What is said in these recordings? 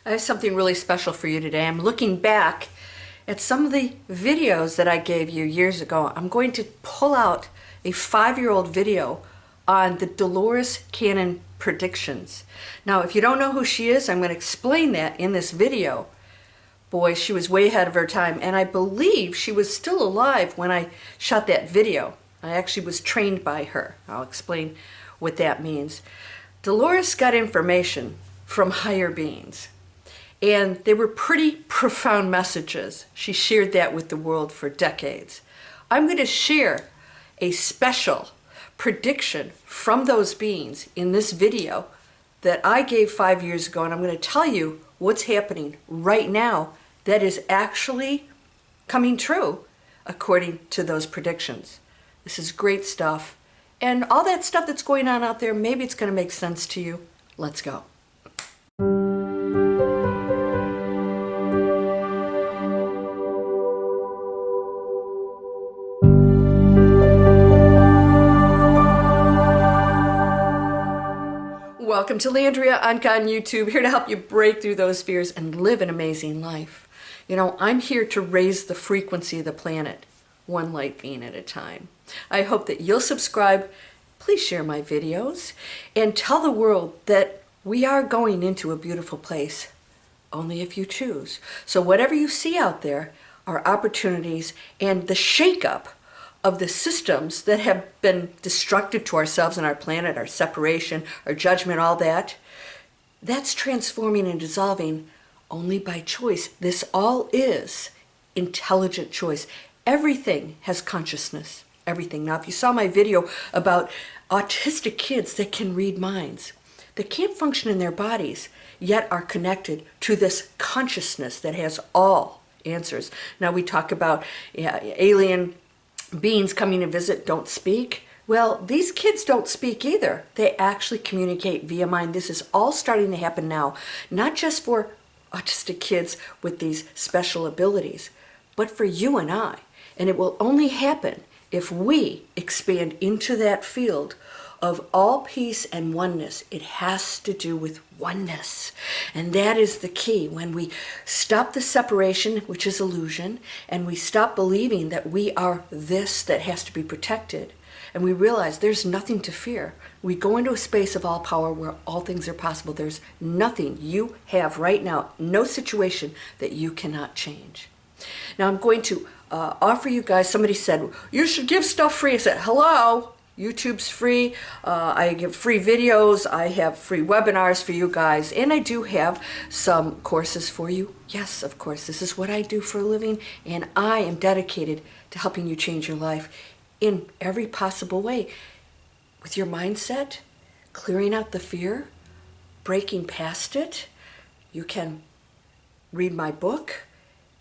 I have something really special for you today. I'm looking back at some of the videos that I gave you years ago. I'm going to pull out a 5-year-old video on the Dolores Cannon predictions. Now, if you don't know who she is, I'm going to explain that in this video. Boy, she was way ahead of her time, and I believe she was still alive when I shot that video. I actually was trained by her. I'll explain what that means. Dolores got information from higher beings, and they were pretty profound messages. She shared that with the world for decades. I'm going to share a special prediction from those beings in this video that I gave 5 years ago, and I'm going to tell you what's happening right now that is actually coming true according to those predictions. This is great stuff. And all that stuff that's going on out there, maybe it's going to make sense to you. Let's go. Welcome to Landria, Onkka on YouTube, here to help you break through those fears and live an amazing life. You know, I'm here to raise the frequency of the planet, one light being at a time. I hope that you'll subscribe, please share my videos, and tell the world that we are going into a beautiful place, only if you choose. So whatever you see out there are opportunities, and the shakeup of the systems that have been destructive to ourselves and our planet, our separation, our judgment, all that, that's transforming and dissolving only by choice. This all is intelligent choice. Everything has consciousness, everything. Now, if you saw my video about autistic kids that can read minds, that can't function in their bodies, yet are connected to this consciousness that has all answers. Now, we talk about alien beings coming to visit, don't speak. Well, these kids don't speak either. They actually communicate via mind. This is all starting to happen now, not just for autistic kids with these special abilities, but for you and I. And it will only happen if we expand into that field of all peace and oneness. It has to do with oneness. And that is the key. When we stop the separation, which is illusion, and we stop believing that we are this that has to be protected, and we realize there's nothing to fear, we go into a space of all power where all things are possible. There's nothing you have right now, no situation that you cannot change. Now, I'm going to offer you guys, somebody said, you should give stuff free. I said, hello, YouTube's free. I give free videos. I have free webinars for you guys. And I do have some courses for you. Yes, of course, this is what I do for a living. And I am dedicated to helping you change your life in every possible way. With your mindset, clearing out the fear, breaking past it. You can read my book.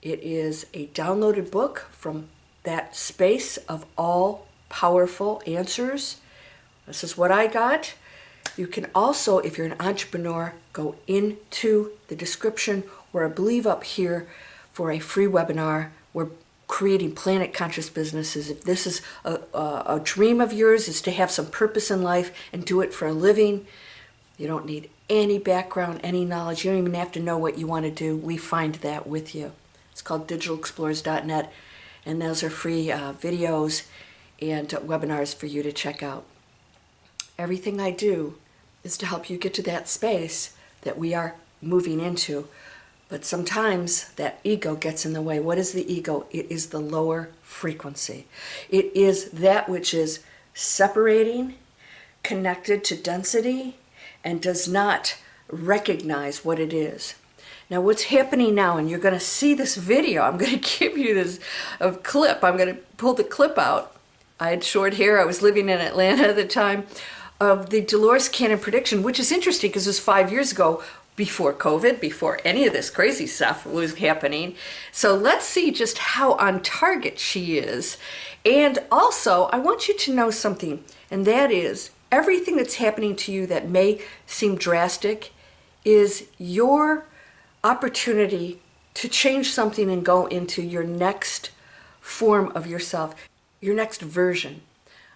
It is a downloaded book from that space of all powerful answers. This is what I got. You can also, if you're an entrepreneur, go into the description, or I believe up here, for a free webinar. We're creating planet conscious businesses. If this is a dream of yours, is to have some purpose in life and do it for a living, you don't need any background, any knowledge. You don't even have to know what you want to do. We find that with you. It's called digitalexplorers.net, and those are free videos and webinars for you to check out. Everything I do is to help you get to that space that we are moving into. But sometimes that ego gets in the way. What is the ego? It is the lower frequency. It is that which is separating, connected to density, and does not recognize what it is. Now, what's happening now, and you're going to see this video, I'm going to give you this clip. I'm going to pull the clip out. I had short hair. I was living in Atlanta at the time, of the Dolores Cannon prediction, which is interesting because it was 5 years ago, before COVID, before any of this crazy stuff was happening. So let's see just how on target she is. And also, I want you to know something, and that is everything that's happening to you that may seem drastic is your opportunity to change something and go into your next form of yourself, your next version.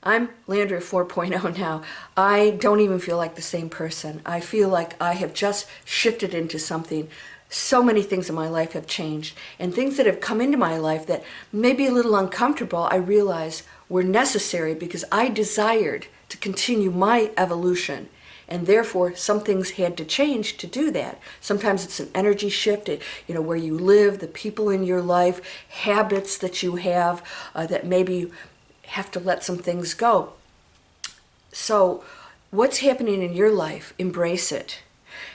I'm Landria 4.0 now. I don't even feel like the same person. I feel like I have just shifted into something. So many things in my life have changed, and things that have come into my life that may be a little uncomfortable, I realize were necessary because I desired to continue my evolution. And therefore, some things had to change to do that. Sometimes it's an energy shift, where you live, the people in your life, habits that you have, that maybe you have to let some things go. So what's happening in your life? Embrace it.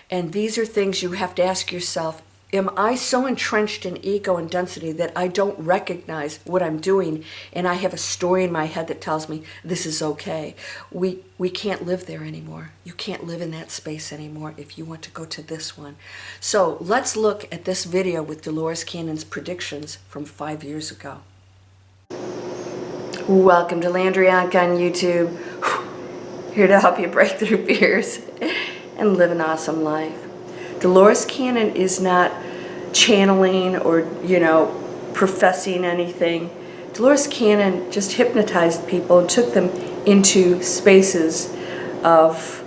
And these are things you have to ask yourself, am I so entrenched in ego and density that I don't recognize what I'm doing, and I have a story in my head that tells me this is okay? We can't live there anymore. You can't live in that space anymore if you want to go to this one. So let's look at this video with Dolores Cannon's predictions from 5 years ago. Welcome to Landria, Onkka on YouTube. Here to help you break through fears and live an awesome life. Dolores Cannon is not channeling or, professing anything. Dolores Cannon just hypnotized people and took them into spaces of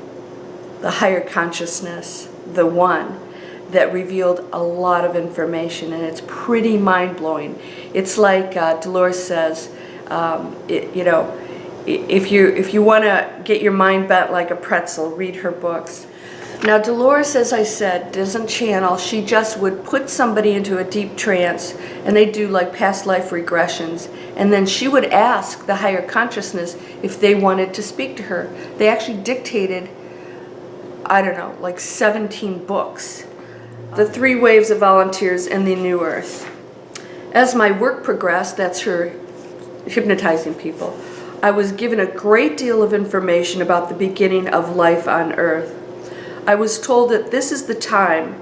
the higher consciousness, the one, that revealed a lot of information, and it's pretty mind-blowing. It's like Dolores says, if you want to get your mind bent like a pretzel, read her books. Now Dolores, as I said, doesn't channel. She just would put somebody into a deep trance, and they do like past life regressions, and then she would ask the higher consciousness if they wanted to speak to her. They actually dictated, I don't know, like 17 books. The 3 waves of volunteers and the new earth. As my work progressed, that's her hypnotizing people, I was given a great deal of information about the beginning of life on earth. I was told that this is the time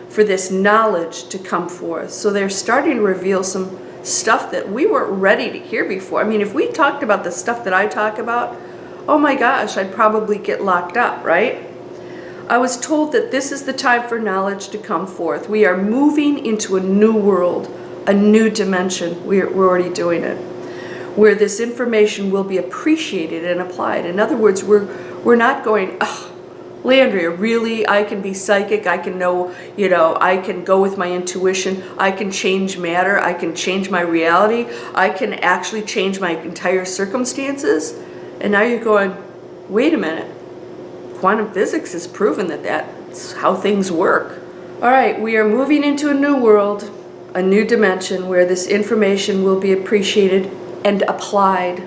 for this knowledge to come forth. So they're starting to reveal some stuff that we weren't ready to hear before. I mean, if we talked about the stuff that I talk about, oh my gosh, I'd probably get locked up, right? I was told that this is the time for knowledge to come forth. We are moving into a new world, a new dimension. We're already doing it, where this information will be appreciated and applied. In other words, we're not going, oh, Landria, really? I can be psychic, I can know, I can go with my intuition, I can change matter, I can change my reality, I can actually change my entire circumstances. And now you're going, wait a minute, quantum physics has proven that that's how things work. All right, we are moving into a new world, a new dimension where this information will be appreciated and applied.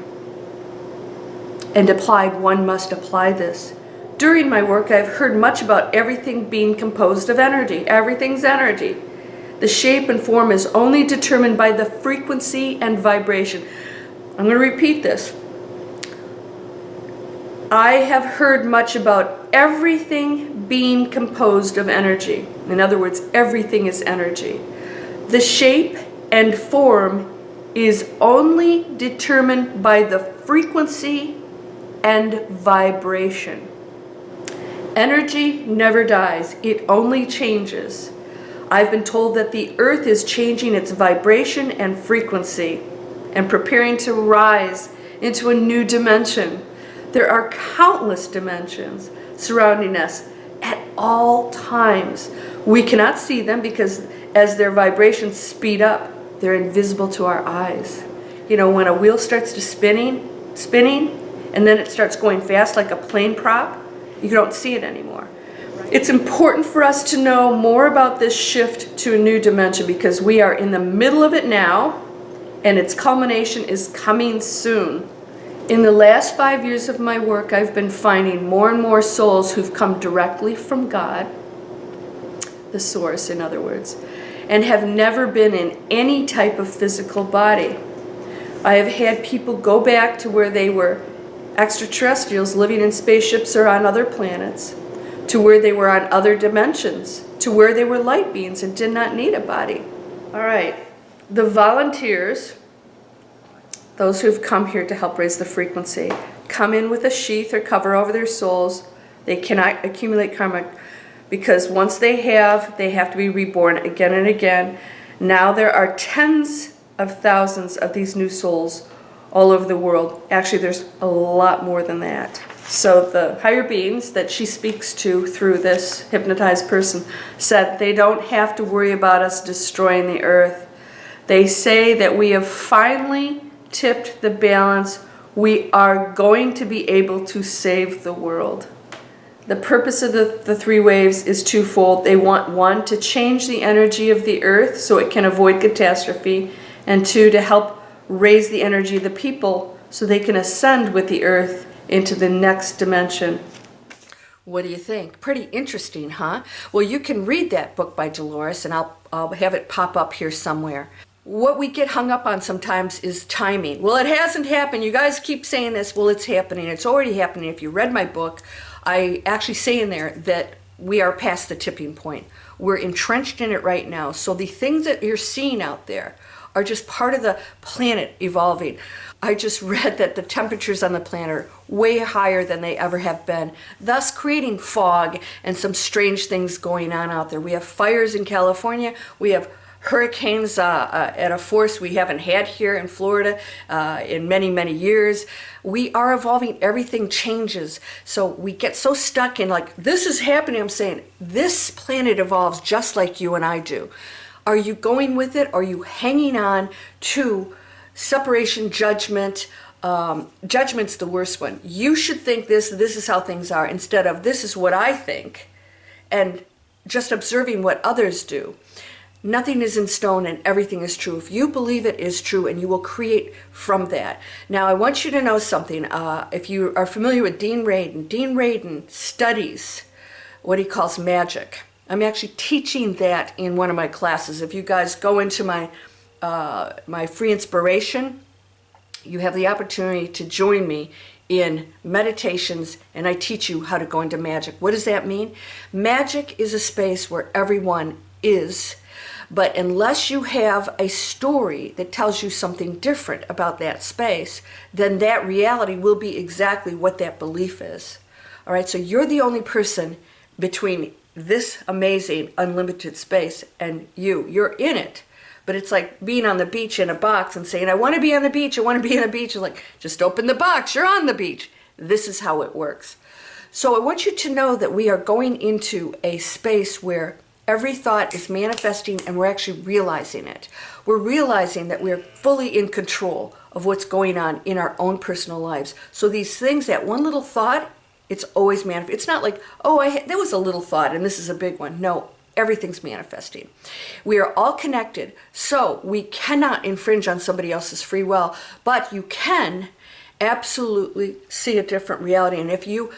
And applied, one must apply this. During my work, I've heard much about everything being composed of energy. Everything's energy. The shape and form is only determined by the frequency and vibration. I'm going to repeat this. I have heard much about everything being composed of energy. In other words, everything is energy. The shape and form is only determined by the frequency and vibration. Energy never dies, it only changes. I've been told that the earth is changing its vibration and frequency and preparing to rise into a new dimension. There are countless dimensions surrounding us at all times. We cannot see them because as their vibrations speed up, they're invisible to our eyes. When a wheel starts to spinning, and then it starts going fast like a plane prop, you don't see it anymore. It's important for us to know more about this shift to a new dimension because we are in the middle of it now, and its culmination is coming soon. In the last 5 years of my work, I've been finding more and more souls who've come directly from God, the source in other words, and have never been in any type of physical body. I have had people go back to where they were extraterrestrials living in spaceships or on other planets, to where they were on other dimensions, to where they were light beings and did not need a body. All right, the volunteers, those who've come here to help raise the frequency, come in with a sheath or cover over their souls. They cannot accumulate karma because once they have to be reborn again and again. Now there are tens of thousands of these new souls all over the world. Actually, there's a lot more than that. So the higher beings that she speaks to through this hypnotized person said they don't have to worry about us destroying the earth. They say that we have finally tipped the balance. We are going to be able to save the world. The purpose of the three waves is twofold. They want, one, to change the energy of the earth so it can avoid catastrophe, and two, to help raise the energy of the people so they can ascend with the earth into the next dimension. What do you think? Pretty interesting, huh? Well, you can read that book by Dolores, and I'll have it pop up here somewhere. What we get hung up on sometimes is timing. Well, it hasn't happened. You guys keep saying this. Well, it's happening. It's already happening. If you read my book, I actually say in there that we are past the tipping point. We're entrenched in it right now. So the things that you're seeing out there are just part of the planet evolving. I just read that the temperatures on the planet are way higher than they ever have been, thus creating fog and some strange things going on out there. We have fires in California. We have hurricanes at a force we haven't had here in Florida in many, many years. We are evolving. Everything changes. So we get so stuck in like, this is happening. I'm saying this planet evolves just like you and I do. Are you going with it? Are you hanging on to separation, judgment? Judgment's the worst one. You should think this is how things are, instead of this is what I think, and just observing what others do. Nothing is in stone and everything is true. If you believe it is true, and you will create from that. Now, I want you to know something. If you are familiar with Dean Radin studies what he calls magic. I'm actually teaching that in one of my classes. If you guys go into my free inspiration, you have the opportunity to join me in meditations, and I teach you how to go into magic. What does that mean? Magic is a space where everyone is, but unless you have a story that tells you something different about that space, then that reality will be exactly what that belief is. All right, so you're the only person between this amazing unlimited space and you're in it. But it's like being on the beach in a box and saying, I want to be on the beach, I want to be on the beach. It's like, just open the box, you're on the beach. This is how it works. So I want you to know that we are going into a space where every thought is manifesting, and we're actually realizing it. We're realizing that we're fully in control of what's going on in our own personal lives. So these things, that one little thought, it's always manifest. It's not like, oh, there was a little thought and this is a big one. No, everything's manifesting. We are all connected, so we cannot infringe on somebody else's free will, but you can absolutely see a different reality. And if you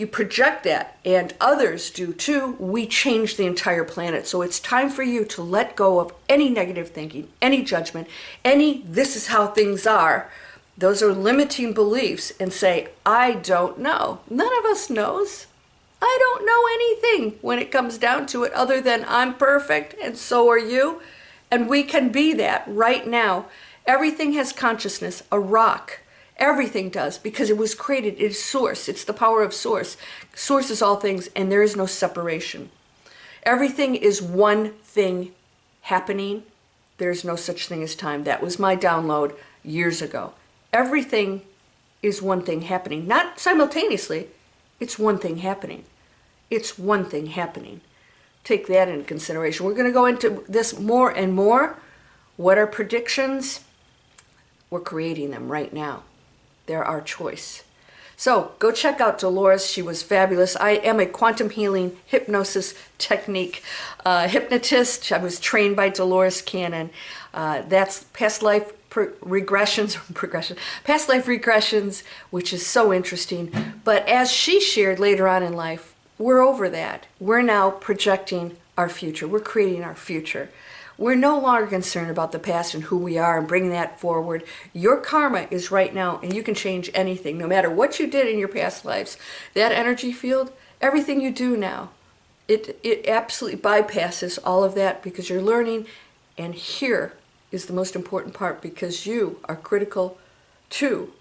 project that, and others do too, we change the entire planet. So it's time for you to let go of any negative thinking, any judgment, any this is how things are. Those are limiting beliefs, and say, I don't know. None of us knows. I don't know anything when it comes down to it, other than I'm perfect and so are you. And we can be that right now. Everything has consciousness, a rock. Everything does, because it was created. It is source. It's the power of source. Source is all things, and there is no separation. Everything is one thing happening. There's no such thing as time. That was my download years ago. Everything is one thing happening. Not simultaneously. It's one thing happening. It's one thing happening. Take that into consideration. We're going to go into this more and more. What are predictions? We're creating them right now. They're our choice. So go check out Dolores. She was fabulous. I am a quantum healing hypnosis technique hypnotist. I was trained by Dolores Cannon. That's past life regressions, past life regressions, which is so interesting. But as she shared later on in life, we're over that. We're now projecting our future. We're creating our future. We're no longer concerned about the past and who we are and bringing that forward. Your karma is right now, and you can change anything, no matter what you did in your past lives. That energy field, everything you do now, it absolutely bypasses all of that, because you're learning. And here is the most important part, because you are critical to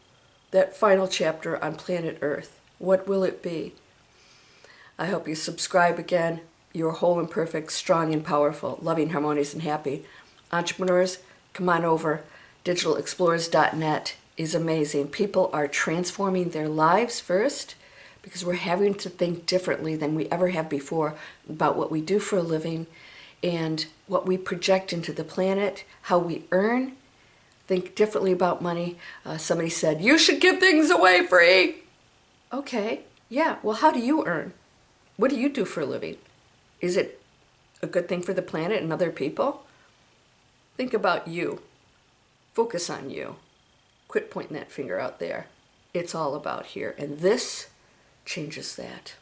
that final chapter on planet Earth. What will it be? I hope you subscribe again. You're whole and perfect, strong and powerful, loving, harmonious, and happy. Entrepreneurs, come on over, digitalexplorers.net. is amazing. People are transforming their lives first because we're having to think differently than we ever have before about what we do for a living and what we project into the planet, how we earn, think differently about money. Somebody said, you should give things away free. Okay, yeah, well, how do you earn? What do you do for a living? Is it a good thing for the planet and other people? Think about you. Focus on you. Quit pointing that finger out there. It's all about here. And this changes that.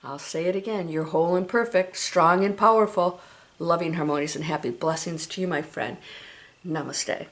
I'll say it again. You're whole and perfect, strong and powerful, loving, harmonious, and happy. Blessings to you, my friend. Namaste.